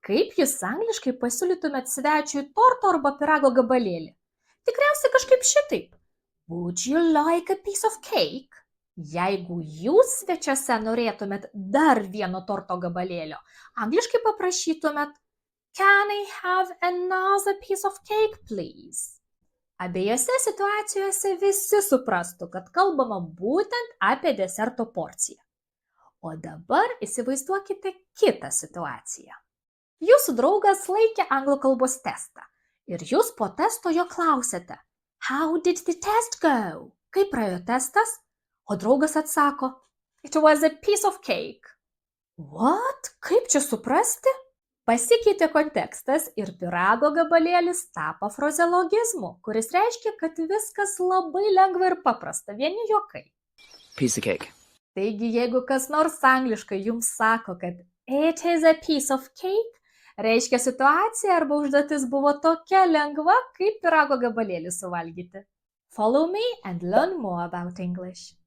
Kaip jūs angliškai pasiūlytumėt svečiui torto arba pyrago gabalėlį? Tikriausiai kažkaip šitaip. Would you like a piece of cake? Jeigu jūs svečiuose norėtumėt dar vieno torto gabalėlio, angliškai paprašytumėt Can I have another piece of cake, please? Abiejose situacijose visi suprastų, kad kalbama būtent apie deserto porciją. O dabar įsivaizduokite kitą situaciją. Jūsų draugas laikė anglų kalbos testą ir jūs po testo jo klausėte How did the test go? Kaip praėjo testas? O draugas atsako It was a piece of cake. What? Kaip čia suprasti? Pasikeitė kontekstas ir pyrago gabalėlis tapo frazeologizmu, kuris reiškia, kad viskas labai lengva ir paprasta, vieni juokai. Piece of cake. Taigi, jeigu kas nors angliškai jums sako, kad It is a piece of cake, reiškia situacija arba užduotis buvo tokia lengva, kaip pyrago gabalėlį suvalgyti. Follow me and learn more about English.